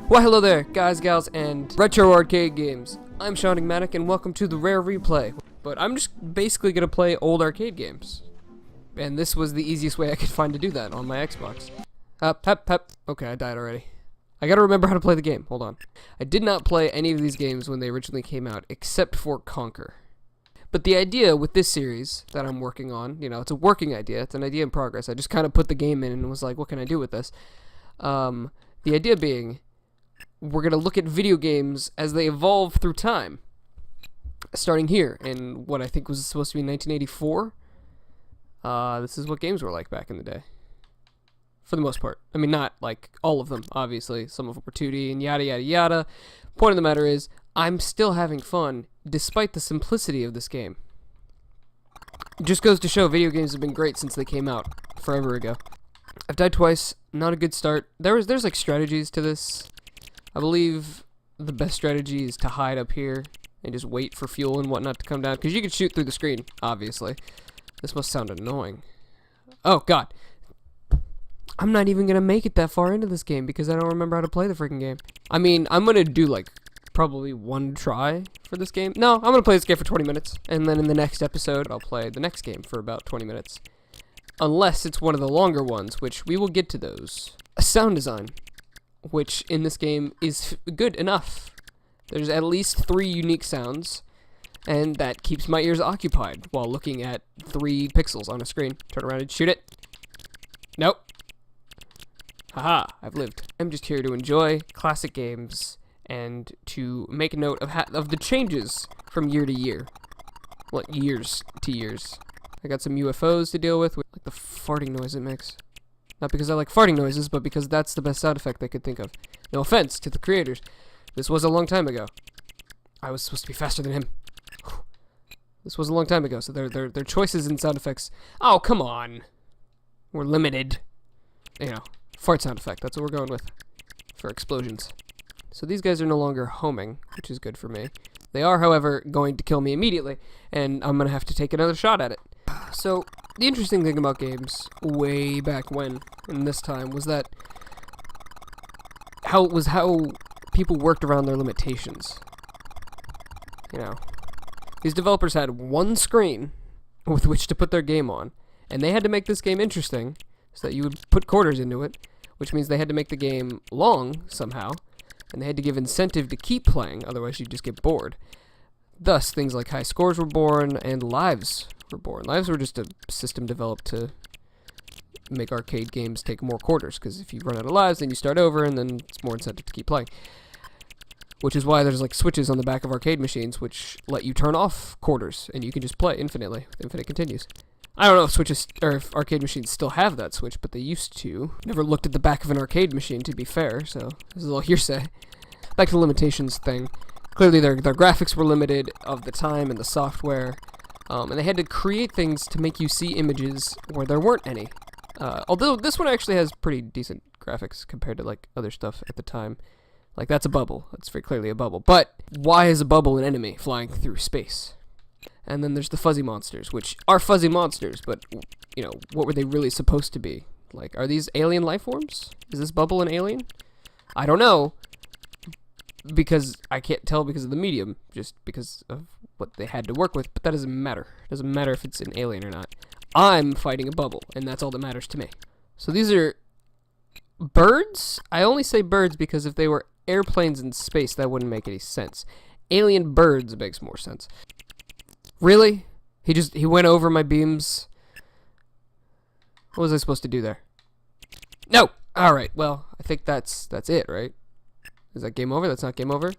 Well, hello there, guys, gals, and retro arcade games. I'm Sean Enigmatic, and welcome to the Rare Replay. But I'm just basically gonna play old arcade games. And this was the easiest way I could find to do that on my Xbox. Okay, I died already. I gotta remember how to play the game. Hold on. I did not play any of these games when they originally came out, except for Conquer. But the idea with this series that I'm working on, you know, it's a working idea. It's an idea in progress. I just kind of put the game in and was like, what can I do with this? The idea being, we're going to look at video games as they evolve through time. Starting here in what I think was supposed to be 1984. This is what games were like back in the day. For the most part. I mean, not like all of them, obviously. Some of them were 2D and yada yada yada. Point of the matter is, I'm still having fun despite the simplicity of this game. It just goes to show video games have been great since they came out forever ago. I've died twice. Not a good start. There's like strategies to this. I believe the best strategy is to hide up here and just wait for fuel and whatnot to come down, because you can shoot through the screen, obviously. This must sound annoying. Oh, God. I'm not even going to make it that far into this game because I don't remember how to play the freaking game. I mean, I'm going to do, like, probably one try for this game. No, I'm going to play this game for 20 minutes, and then in the next episode, I'll play the next game for about 20 minutes. Unless it's one of the longer ones, which we will get to those. Sound design, which in this game is good enough. There's at least 3 unique sounds, and that keeps my ears occupied while looking at 3 pixels on a screen. Turn around and shoot it. Nope. Haha, I've lived. I'm just here to enjoy classic games and to make note of the changes from year to year. Well, years to years. I got some UFOs to deal with, like the farting noise it makes. Not because I like farting noises, but because that's the best sound effect I could think of. No offense to the creators. This was a long time ago. I was supposed to be faster than him. This was a long time ago, so their choices in sound effects... Oh, come on. We're limited. You know, fart sound effect. That's what we're going with for explosions. So these guys are no longer homing, which is good for me. They are, however, going to kill me immediately, and I'm going to have to take another shot at it. So, the interesting thing about games, way back when, in this time, was that how people worked around their limitations. You know, these developers had one screen with which to put their game on, and they had to make this game interesting so that you would put quarters into it, which means they had to make the game long somehow, and they had to give incentive to keep playing, otherwise you'd just get bored. Thus, things like high scores were born, and lives were born. Lives were just a system developed to make arcade games take more quarters, because if you run out of lives, then you start over, and then it's more incentive to keep playing. Which is why there's like switches on the back of arcade machines which let you turn off quarters, and you can just play infinitely, with infinite continues. I don't know if switches or if arcade machines still have that switch, but they used to. Never looked at the back of an arcade machine, to be fair, so this is a little hearsay. Back to the limitations thing. Clearly their graphics were limited of the time and the software, and they had to create things to make you see images where there weren't any. Although this one actually has pretty decent graphics compared to like other stuff at the time. Like, that's a bubble. That's very clearly a bubble. But why is a bubble an enemy flying through space? And then there's the fuzzy monsters, which are fuzzy monsters, but, you know, what were they really supposed to be? Like, are these alien life forms? Is this bubble an alien? I don't know, because I can't tell because of the medium, just because of what they had to work with, but that doesn't matter. It doesn't matter if it's an alien or not. I'm fighting a bubble, and that's all that matters to me. So these are birds? I only say birds because if they were airplanes in space, that wouldn't make any sense. Alien birds makes more sense. Really? He went over my beams? What was I supposed to do there? No! Alright, well, I think that's it, right? Is that game over? That's not game over?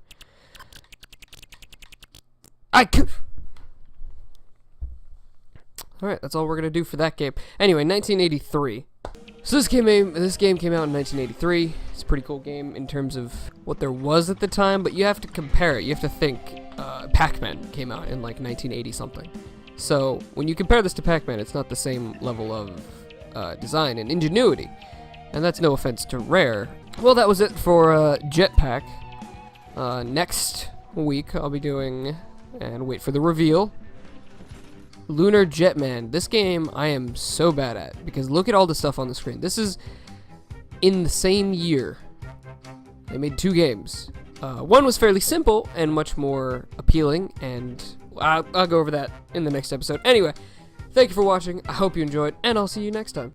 Alright, that's all we're gonna do for that game. Anyway, 1983. So this game came out in 1983. It's a pretty cool game in terms of what there was at the time, but you have to compare it. You have to think Pac-Man came out in like 1980 something. So when you compare this to Pac-Man, it's not the same level of design and ingenuity. And that's no offense to Rare. Well, that was it for JETPAC. Next week I'll be doing, and wait for the reveal, Lunar Jetman. This game I am so bad at, because look at all the stuff on the screen. This is in the same year They made 2 games. One was fairly simple and much more appealing, and I'll go over that in the next episode. Anyway, thank you for watching. I hope you enjoyed, and I'll see you next time.